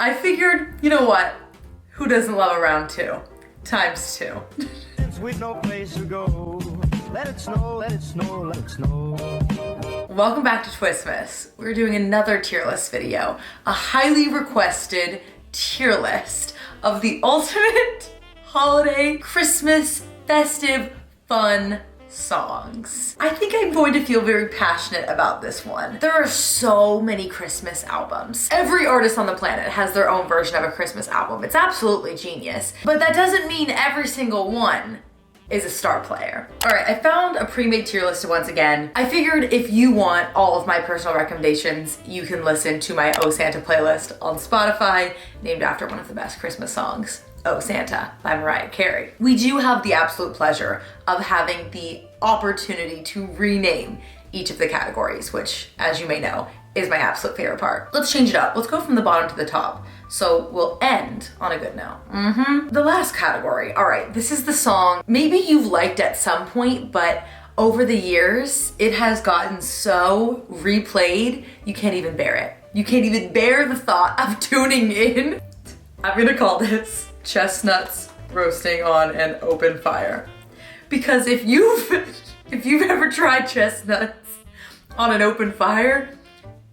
I figured, you know what? Who doesn't love a round two? Times two. With no place to go. Let it snow, let it snow, let it snow. Welcome back to Twistmas. We're doing another tier list video. A highly requested tier list of the ultimate holiday, Christmas, festive, fun songs. I think I'm going to feel very passionate about this one. There are so many Christmas albums. Every artist on the planet has their own version of a Christmas album. It's absolutely genius. But that doesn't mean every single one is a star player. All right, I found a pre-made tier list once again. I figured if you want all of my personal recommendations, you can listen to my Oh Santa playlist on Spotify, named after one of the best Christmas songs, Oh Santa by Mariah Carey. We do have the absolute pleasure of having the opportunity to rename each of the categories, which, as you may know, is my absolute favorite part. Let's change it up. Let's go from the bottom to the top. So we'll end on a good note. The last category. All right, this is the song maybe you've liked at some point, but over the years, it has gotten so replayed, you can't even bear it. You can't even bear the thought of tuning in. I'm gonna call this Chestnuts Roasting on an Open Fire. Because if you've ever tried chestnuts on an open fire,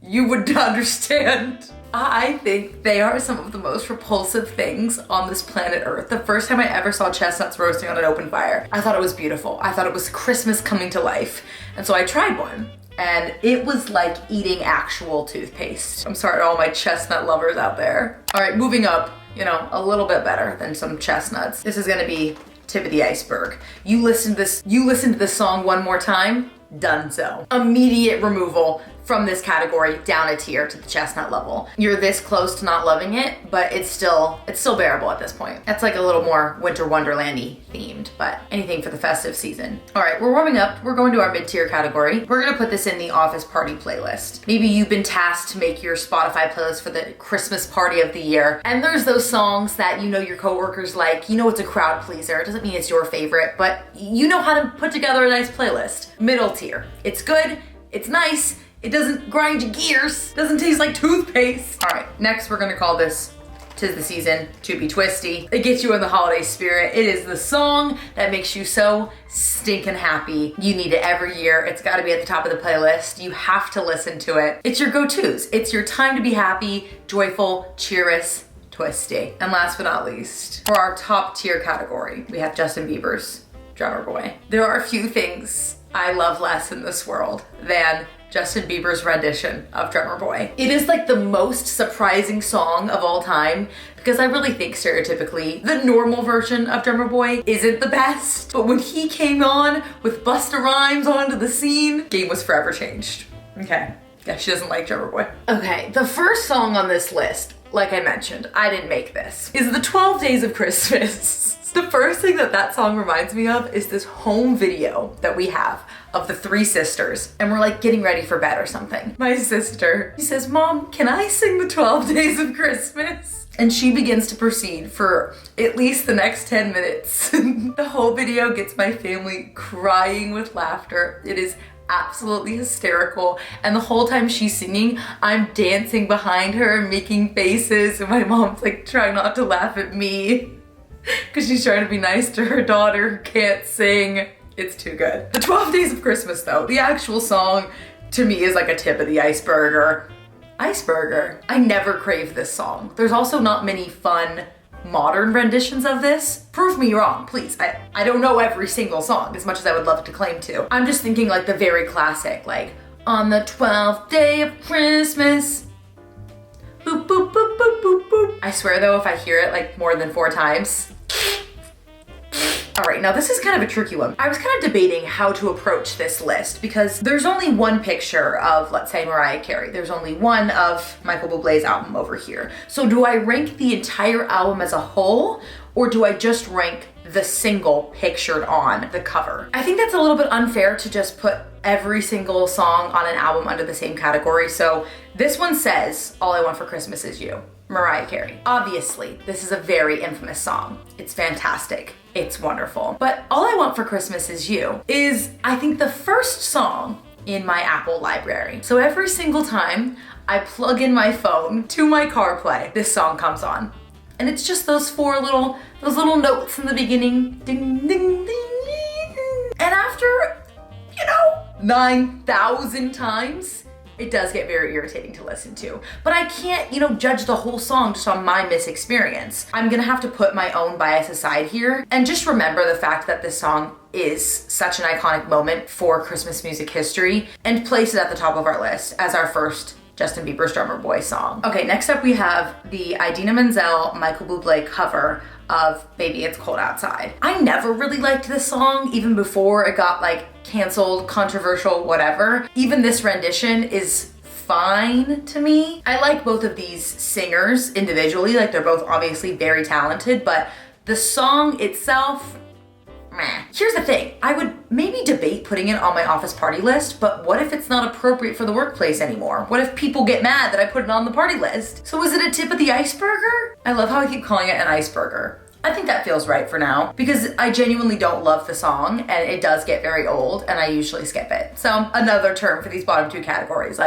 you would understand. I think they are some of the most repulsive things on this planet Earth. The first time I ever saw chestnuts roasting on an open fire, I thought it was beautiful. I thought it was Christmas coming to life. And so I tried one. And it was like eating actual toothpaste. I'm sorry to all my chestnut lovers out there. All right, moving up, you know, a little bit better than some chestnuts. This is gonna be tip of the iceberg. You listen to this song one more time, done so. Immediate removal from this category down a tier to the chestnut level. You're this close to not loving it, but it's still bearable at this point. That's like a little more winter wonderland-y themed, but anything for the festive season. All right, we're warming up. We're going to our mid-tier category. We're gonna put this in the office party playlist. Maybe you've been tasked to make your Spotify playlist for the Christmas party of the year, and there's those songs that you know your coworkers like. You know it's a crowd pleaser. It doesn't mean it's your favorite, but you know how to put together a nice playlist. Middle tier. It's good, it's nice, it doesn't grind your gears, doesn't taste like toothpaste. All right, next we're gonna call this 'Tis the Season to Be Twisty. It gets you in the holiday spirit. It is the song that makes you so stinking happy. You need it every year. It's gotta be at the top of the playlist. You have to listen to it. It's your go-tos. It's your time to be happy, joyful, cheerous, twisty. And last but not least, for our top tier category, we have Justin Bieber's Drummer Boy. There are a few things I love less in this world than Justin Bieber's rendition of Drummer Boy. It is like the most surprising song of all time because I really think stereotypically the normal version of Drummer Boy isn't the best. But when he came on with Busta Rhymes onto the scene, game was forever changed. Okay, yeah, she doesn't like Drummer Boy. Okay, the first song on this list, like I mentioned, I didn't make this, is the 12 Days of Christmas. The first thing that song reminds me of is this home video that we have of the three sisters, and we're like getting ready for bed or something. My sister, she says, "Mom, can I sing the 12 Days of Christmas?" And she begins to proceed for at least the next 10 minutes. The whole video gets my family crying with laughter. It is absolutely hysterical, and the whole time she's singing, I'm dancing behind her and making faces, and my mom's like trying not to laugh at me because she's trying to be nice to her daughter who can't sing. It's too good. The 12 Days of Christmas though, the actual song to me is like a tip of the iceberg. I never crave this song. There's also not many fun modern renditions of this. Prove me wrong, please. I don't know every single song as much as I would love to claim to. I'm just thinking like the very classic, like, on the 12th day of Christmas, boop, boop, boop, boop, boop, boop. I swear though, if I hear it like more than 4 times, all right, now this is kind of a tricky one. I was kind of debating how to approach this list because there's only one picture of, let's say, Mariah Carey. There's only one of Michael Bublé's album over here. So do I rank the entire album as a whole, or do I just rank the single pictured on the cover? I think that's a little bit unfair to just put every single song on an album under the same category. So this one says, All I Want for Christmas Is You, Mariah Carey. Obviously, this is a very infamous song. It's fantastic. It's wonderful. But All I Want for Christmas Is You is, I think, the first song in my Apple library. So every single time I plug in my phone to my CarPlay, this song comes on. And it's just those little notes in the beginning. Ding, ding, ding. And after, 9,000 times, it does get very irritating to listen to. But I can't, judge the whole song just on my misexperience. I'm gonna have to put my own bias aside here and just remember the fact that this song is such an iconic moment for Christmas music history and place it at the top of our list as our first Justin Bieber's Drummer Boy song. Okay, next up we have the Idina Menzel, Michael Bublé cover of Baby It's Cold Outside. I never really liked this song, even before it got canceled, controversial, whatever. Even this rendition is fine to me. I like both of these singers individually, they're both obviously very talented, but the song itself, meh. Here's the thing, I would maybe debate putting it on my office party list, but what if it's not appropriate for the workplace anymore? What if people get mad that I put it on the party list? So is it a tip of the iceberg? I love how I keep calling it an iceberg. I think that feels right for now because I genuinely don't love the song and it does get very old and I usually skip it. So another term for these bottom two categories,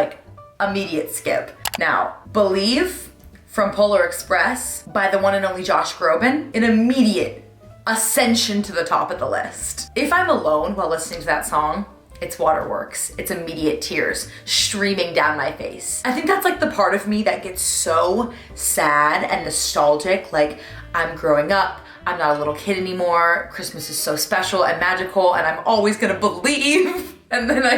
immediate skip. Now, Believe from Polar Express by the one and only Josh Groban, an immediate ascension to the top of the list. If I'm alone while listening to that song, it's Waterworks. It's immediate tears streaming down my face. I think that's the part of me that gets so sad and nostalgic, I'm growing up, I'm not a little kid anymore, Christmas is so special and magical and I'm always gonna believe. And then I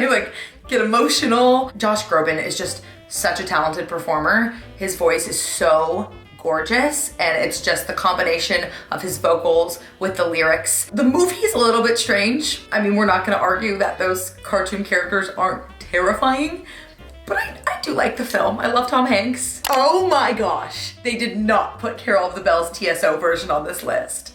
get emotional. Josh Groban is just such a talented performer. His voice is so gorgeous and it's just the combination of his vocals with the lyrics. The movie is a little bit strange. I mean, we're not gonna argue that those cartoon characters aren't terrifying, but I do like the film. I love Tom Hanks. Oh my gosh, they did not put Carol of the Bells TSO version on this list.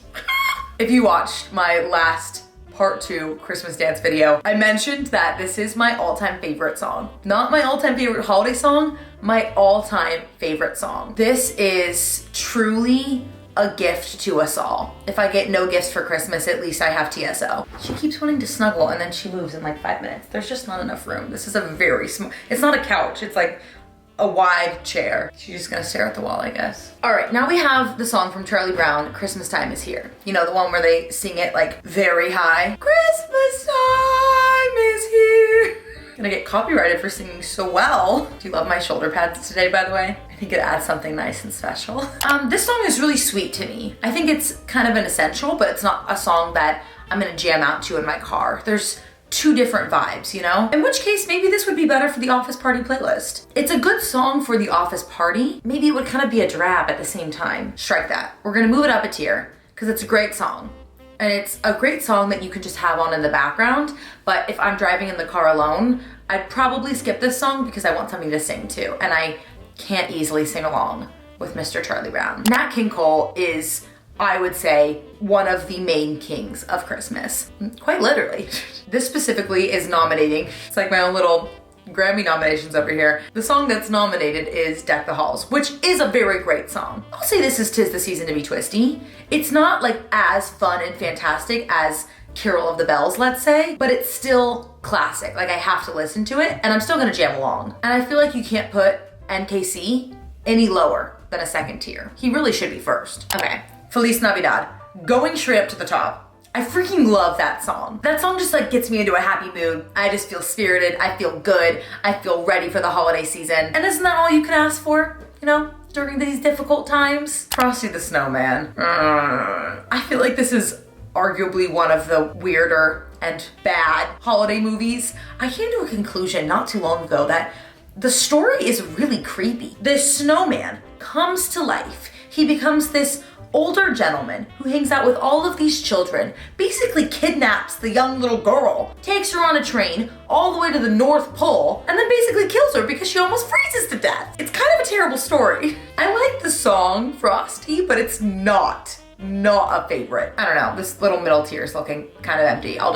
If you watched my last part 2 Christmas dance video, I mentioned that this is my all-time favorite song. Not my all-time favorite holiday song, my all-time favorite song. This is truly a gift to us all. If I get no gifts for Christmas, at least I have TSO. She keeps wanting to snuggle and then she moves in 5 minutes. There's just not enough room. This is a very small, it's not a couch, it's a wide chair. She's just gonna stare at the wall, I guess. All right, now we have the song from Charlie Brown, Christmas Time Is Here. The one where they sing it very high. Christmas time is here. Gonna get copyrighted for singing so well. Do you love my shoulder pads today, by the way? I think it adds something nice and special. This song is really sweet to me. I think it's kind of an essential, but it's not a song that I'm gonna jam out to in my car. There's two different vibes, In which case, maybe this would be better for the office party playlist. It's a good song for the office party. Maybe it would kind of be a drab at the same time. Strike that. We're gonna move it up a tier because it's a great song. And it's a great song that you can just have on in the background. But if I'm driving in the car alone, I'd probably skip this song because I want something to sing to. And I can't easily sing along with Mr. Charlie Brown. Nat King Cole is, I would say, one of the main kings of Christmas. Quite literally. This specifically is nominating. It's my own little Grammy nominations over here. The song that's nominated is Deck the Halls, which is a very great song. I'll say this is 'Tis the Season to Be Twisty. It's not as fun and fantastic as Carol of the Bells, let's say, but it's still classic. I have to listen to it and I'm still gonna jam along. And I feel you can't put NKC any lower than a second tier. He really should be first. Okay, Feliz Navidad, going straight up to the top. I freaking love that song. That song just gets me into a happy mood. I just feel spirited, I feel good, I feel ready for the holiday season. And isn't that all you can ask for, during these difficult times? Frosty the Snowman. I feel this is arguably one of the weirder and bad holiday movies. I came to a conclusion not too long ago that the story is really creepy. This snowman comes to life. He becomes this older gentleman who hangs out with all of these children, basically kidnaps the young little girl, takes her on a train all the way to the North Pole, and then basically kills her because she almost freezes to death. It's kind of a terrible story. I like the song Frosty, but it's not a favorite. I don't know, this little middle tier is looking kind of empty. I'll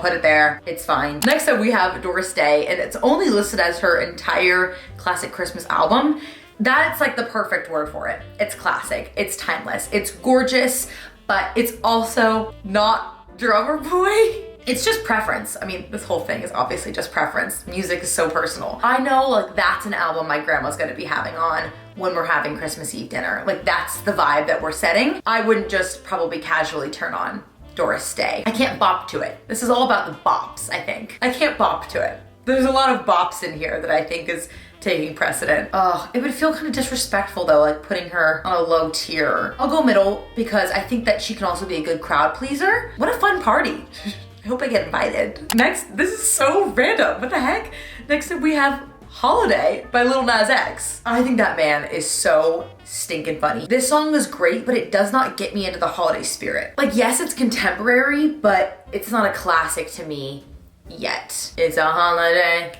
put it there, it's fine. Next up we have Doris Day, and it's only listed as her entire classic Christmas album. That's the perfect word for it. It's classic, it's timeless, it's gorgeous, but it's also not Drummer Boy. It's just preference. I mean, this whole thing is obviously just preference. Music is so personal. I know like that's an album my grandma's gonna be having on when we're having Christmas Eve dinner. Like that's the vibe that we're setting. I wouldn't just probably casually turn on Doris Day. I can't bop to it. This is all about the bops, I think. I can't bop to it. There's a lot of bops in here that I think is taking precedent. Oh, it would feel kind of disrespectful though, like putting her on a low tier. I'll go middle because I think that she can also be a good crowd pleaser. What a fun party. I hope I get invited. Next, this is so random, what the heck? Next up we have Holiday by Lil Nas X. I think that man is so stinking funny. This song is great, but it does not get me into the holiday spirit. Like, yes, it's contemporary, but it's not a classic to me yet. It's a holiday.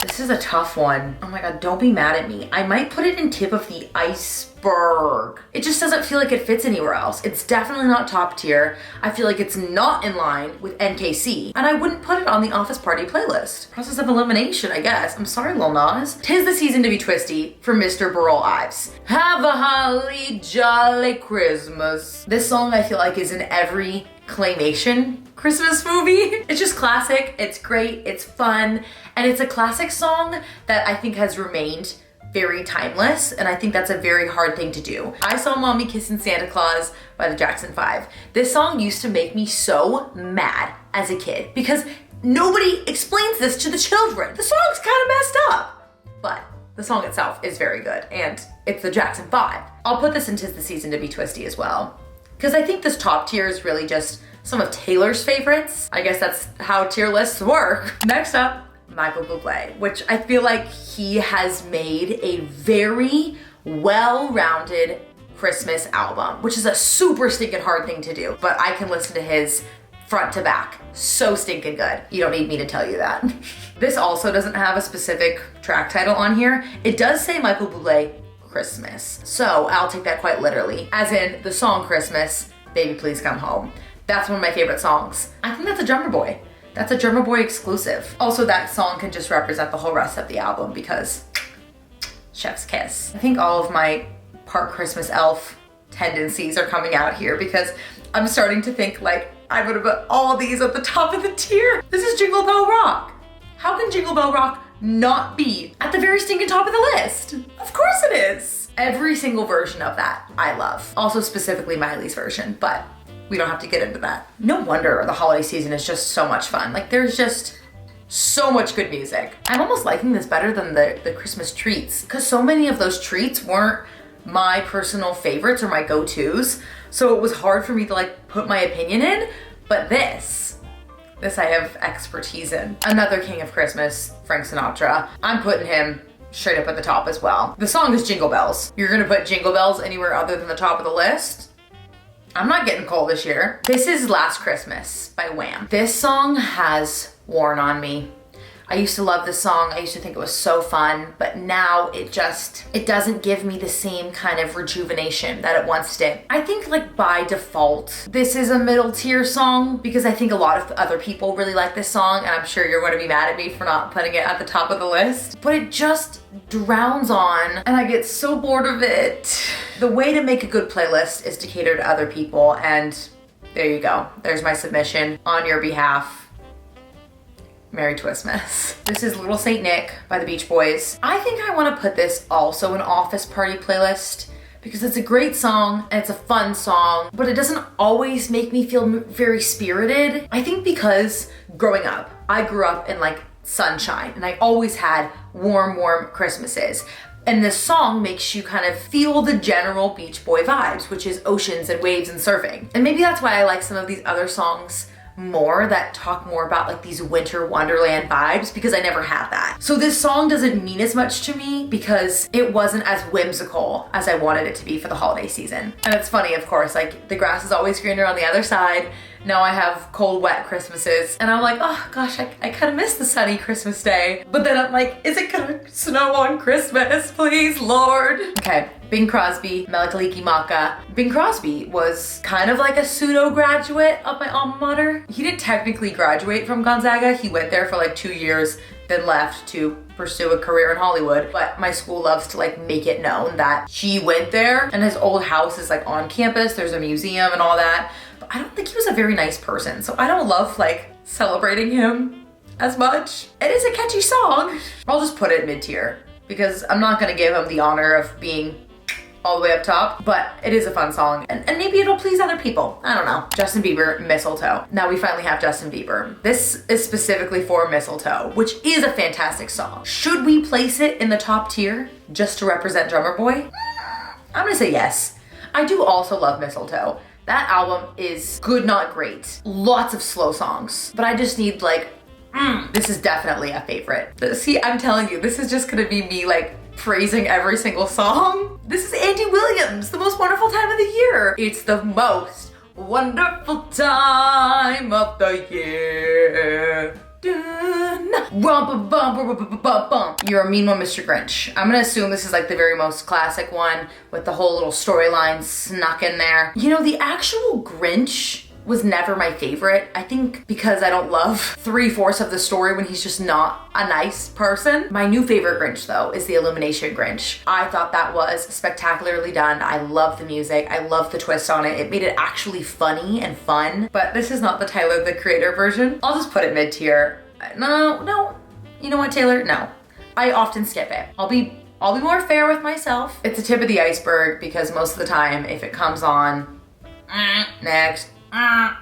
This is a tough one. Oh my God, don't be mad at me. I might put it in tip of the iceberg. It just doesn't feel like it fits anywhere else. It's definitely not top tier. I feel like it's not in line with NKC, and I wouldn't put it on the office party playlist. Process of elimination, I guess. I'm sorry, Lil Nas. 'Tis the season to be twisty for Mr. Burrell Ives. Have a holly jolly Christmas. This song I feel like is in every claymation Christmas movie. It's just classic, it's great, it's fun, and it's a classic song that I think has remained very timeless, and I think that's a very hard thing to do. I Saw Mommy Kissing Santa Claus by the Jackson 5. This song used to make me so mad as a kid because nobody explains this to the children. The song's kind of messed up, but the song itself is very good, and it's the Jackson 5. I'll put this into the season to be twisty as well, because I think this top tier is really just some of Taylor's favorites. I guess that's how tier lists work. Next up, Michael Bublé, which I feel like he has made a very well-rounded Christmas album, which is a super stinking hard thing to do, but I can listen to his front to back. So stinking good. You don't need me to tell you that. This also doesn't have a specific track title on here. It does say Michael Bublé Christmas, so I'll take that quite literally, as in the song Christmas, Baby Please Come Home. That's one of my favorite songs. I think that's a Drummer Boy. That's a Drummer Boy exclusive. Also, that song can just represent the whole rest of the album because chef's kiss. I think all of my part Christmas elf tendencies are coming out here because I'm starting to think like I'm gonna put all these at the top of the tier. This is Jingle Bell Rock. How can Jingle Bell Rock not be at the very stinking top of the list? Of course it is. Every single version of that I love. Also specifically Miley's version, but we don't have to get into that. No wonder the holiday season is just so much fun. Like there's just so much good music. I'm almost liking this better than the Christmas treats because so many of those treats weren't my personal favorites or my go-tos. So it was hard for me to like put my opinion in, but this I have expertise in. Another king of Christmas, Frank Sinatra. I'm putting him straight up at the top as well. The song is Jingle Bells. You're gonna put Jingle Bells anywhere other than the top of the list? I'm not getting cold this year. This is Last Christmas by Wham. This song has worn on me. I used to love this song. I used to think it was so fun, but now it doesn't give me the same kind of rejuvenation that it once did. I think like by default, this is a middle tier song because I think a lot of other people really like this song, and I'm sure you're gonna be mad at me for not putting it at the top of the list, but it just drowns on and I get so bored of it. The way to make a good playlist is to cater to other people, and there you go. There's my submission on your behalf. Merry Twistmas. This is Little Saint Nick by the Beach Boys. I think I want to put this also in office party playlist because it's a great song and it's a fun song, but it doesn't always make me feel very spirited. I think because growing up, I grew up in like sunshine and I always had warm Christmases. And this song makes you kind of feel the general Beach Boy vibes, which is oceans and waves and surfing. And maybe that's why I like some of these other songs more that talk more about like these winter wonderland vibes, because I never had that. So this song doesn't mean as much to me because it wasn't as whimsical as I wanted it to be for the holiday season. And it's funny, of course, like the grass is always greener on the other side. Now I have cold, wet Christmases and I'm like, oh gosh, I kind of miss the sunny Christmas day. But then I'm like, is it gonna snow on Christmas? Please, Lord. Okay, Bing Crosby, Melakaliki Maka. Bing Crosby was kind of like a pseudo graduate of my alma mater. He didn't technically graduate from Gonzaga. He went there for like 2 years, then left to pursue a career in Hollywood, but my school loves to like make it known that he went there, and his old house is like on campus. There's a museum and all that. But I don't think he was a very nice person. So I don't love like celebrating him as much. It is a catchy song. I'll just put it mid-tier because I'm not gonna give him the honor of being all the way up top, but it is a fun song and maybe it'll please other people. I don't know. Justin Bieber, Mistletoe. Now we finally have Justin Bieber. This is specifically for Mistletoe, which is a fantastic song. Should we place it in the top tier just to represent Drummer Boy? I'm gonna say yes. I do also love Mistletoe. That album is good, not great. Lots of slow songs, but I just need like, this is definitely a favorite. But see, I'm telling you, this is just gonna be me like praising every single song. This is Andy Williams, The Most Wonderful Time of the Year. It's the most wonderful time of the year. You're a mean one, Mr. Grinch. I'm gonna assume this is like the very most classic one with the whole little storyline snuck in there. You know, the actual Grinch was never my favorite. I think because I don't love 3/4 of the story when he's just not a nice person. My new favorite Grinch though is the Illumination Grinch. I thought that was spectacularly done. I love the music. I love the twist on it. It made it actually funny and fun, but this is not the Tyler, the Creator version. I'll just put it mid-tier. No. You know what, Taylor? No. I often skip it. I'll be more fair with myself. It's a tip of the iceberg because most of the time if it comes on, next.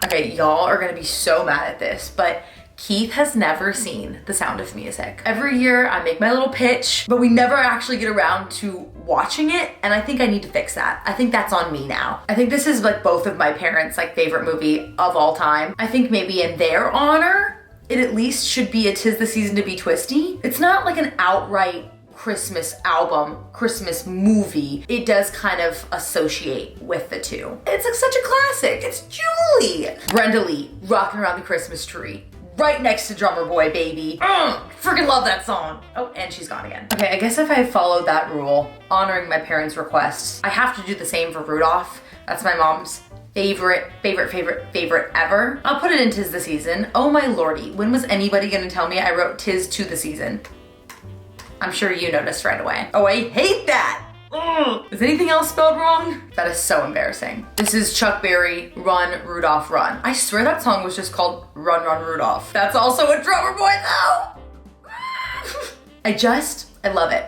Okay, y'all are gonna be so mad at this, but Keith has never seen The Sound of Music. Every year I make my little pitch, but we never actually get around to watching it, and I think I need to fix that. I think that's on me now. I think this is like both of my parents' like favorite movie of all time. I think maybe in their honor, it at least should be a 'Tis the Season to Be Twisty. It's not like an outright Christmas album, Christmas movie. It does kind of associate with the two. It's like such a classic. It's Julie. Brenda Lee, Rocking Around the Christmas Tree. Right next to Drummer Boy, baby. Freaking love that song. Oh, and she's gone again. Okay, I guess if I followed that rule, honoring my parents' requests, I have to do the same for Rudolph. That's my mom's favorite ever. I'll put it in 'Tis the Season. Oh my lordy, when was anybody gonna tell me I wrote 'Tis to the Season? I'm sure you noticed right away. Oh, I hate that. Is anything else spelled wrong? That is so embarrassing. This is Chuck Berry, Run, Rudolph, Run. I swear that song was just called Run, Run, Rudolph. That's also a Drummer Boy though. I love it.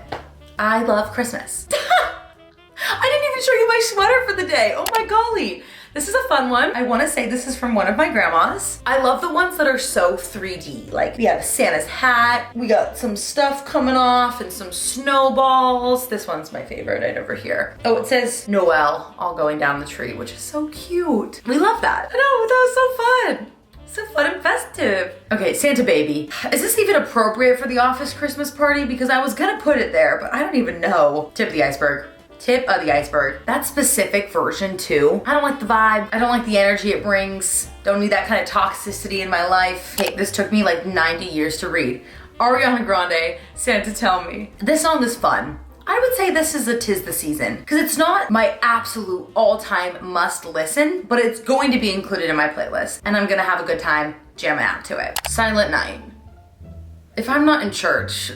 I love Christmas. I didn't even show you my sweater for the day. Oh my golly. This is a fun one. I wanna say this is from one of my grandmas. I love the ones that are so 3D. Like we have Santa's hat, we got some stuff coming off and some snowballs. This one's my favorite right over here. Oh, it says Noel all going down the tree, which is so cute. We love that. I know, that was so fun. So fun and festive. Okay, Santa Baby. Is this even appropriate for the office Christmas party? Because I was gonna put it there, but I don't even know. Tip of the iceberg. Tip of the iceberg. That specific version too. I don't like the vibe. I don't like the energy it brings. Don't need that kind of toxicity in my life. Okay, this took me like 90 years to read. Ariana Grande, Santa Tell Me. This song is fun. I would say this is a 'Tis the Season because it's not my absolute all-time must listen, but it's going to be included in my playlist and I'm gonna have a good time jamming out to it. Silent Night. If I'm not in church,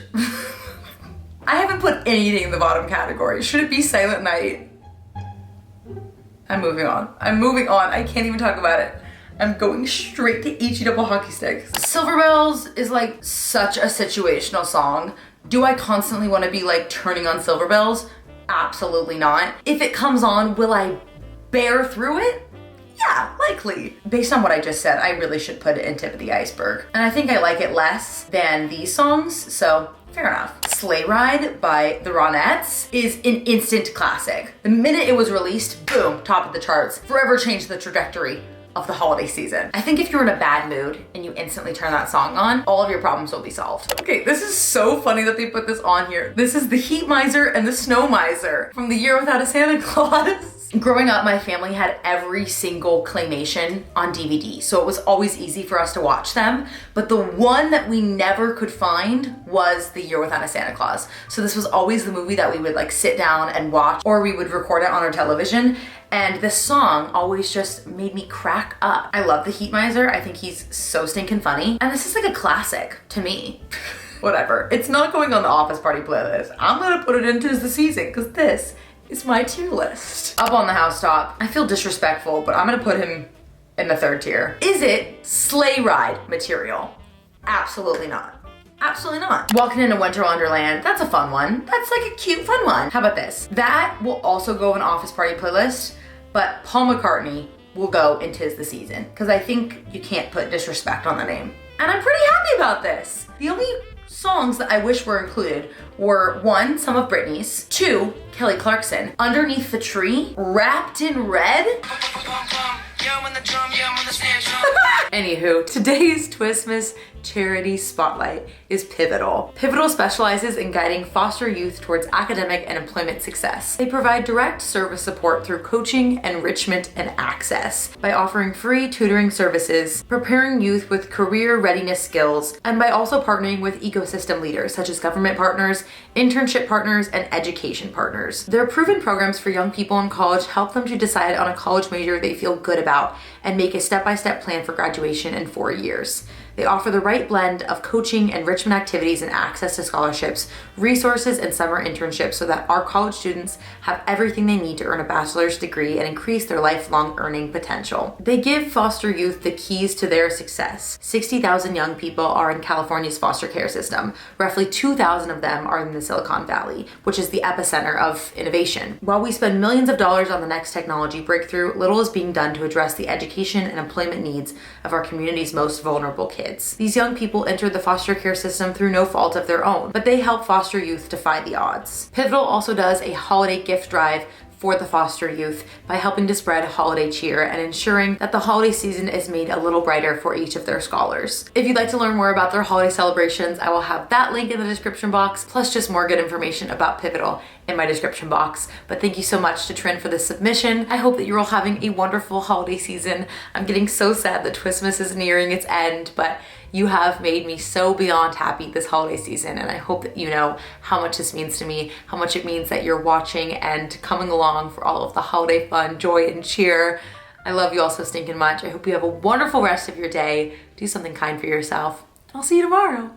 I haven't put anything in the bottom category. Should it be Silent Night? I'm moving on. I can't even talk about it. I'm going straight to HE double hockey sticks. Silver Bells is like such a situational song. Do I constantly want to be like turning on Silver Bells? Absolutely not. If it comes on, will I bear through it? Yeah, likely. Based on what I just said, I really should put it in Tip of the Iceberg. And I think I like it less than these songs, so fair enough. Sleigh Ride by the Ronettes is an instant classic. The minute it was released, boom, top of the charts. Forever changed the trajectory of the holiday season. I think if you're in a bad mood and you instantly turn that song on, all of your problems will be solved. Okay, this is so funny that they put this on here. This is The Heat Miser and the Snow Miser from The Year Without a Santa Claus. Growing up, my family had every single claymation on DVD, so it was always easy for us to watch them. But the one that we never could find was The Year Without a Santa Claus. So this was always the movie that we would like sit down and watch, or we would record it on our television. And this song always just made me crack up. I love The Heat Miser. I think he's so stinking funny. And this is like a classic to me. Whatever. It's not going on the office party playlist. I'm gonna put it into the season because this is my tier list. Up on the housetop, I feel disrespectful, but I'm gonna put him in the third tier. Is it sleigh ride material? Absolutely not. Absolutely not. Walking into Winter Wonderland, that's a fun one. That's like a cute, fun one. How about this? That will also go in office party playlist, but Paul McCartney will go in 'Tis the Season, because I think you can't put disrespect on the name. And I'm pretty happy about this. The only songs that I wish were included were 1, some of Britney's, 2, Kelly Clarkson, Underneath the Tree, Wrapped in Red. Anywho, today's Twistmas charity spotlight is Pivotal. Pivotal specializes in guiding foster youth towards academic and employment success. They provide direct service support through coaching, enrichment, and access by offering free tutoring services, preparing youth with career readiness skills, and by also partnering with ecosystem leaders such as government partners, internship partners, and education partners. Their proven programs for young people in college help them to decide on a college major they feel good about and make a step-by-step plan for graduation in 4 years. They offer the right blend of coaching, enrichment activities, and access to scholarships, resources, and summer internships so that our college students have everything they need to earn a bachelor's degree and increase their lifelong earning potential. They give foster youth the keys to their success. 60,000 young people are in California's foster care system. Roughly 2,000 of them are in the Silicon Valley, which is the epicenter of innovation. While we spend millions of dollars on the next technology breakthrough, little is being done to address the education and employment needs of our community's most vulnerable kids. These young people entered the foster care system through no fault of their own, but they help foster youth defy the odds. Pivotal also does a holiday gift drive for the foster youth by helping to spread holiday cheer and ensuring that the holiday season is made a little brighter for each of their scholars. If you'd like to learn more about their holiday celebrations, I will have that link in the description box, plus just more good information about Pivotal in my description box. But thank you so much to Trin for this submission. I hope that you're all having a wonderful holiday season. I'm getting so sad that Twistmas is nearing its end, but you have made me so beyond happy this holiday season, and I hope that you know how much this means to me, how much it means that you're watching and coming along for all of the holiday fun, joy, and cheer. I love you all so stinking much. I hope you have a wonderful rest of your day. Do something kind for yourself. I'll see you tomorrow.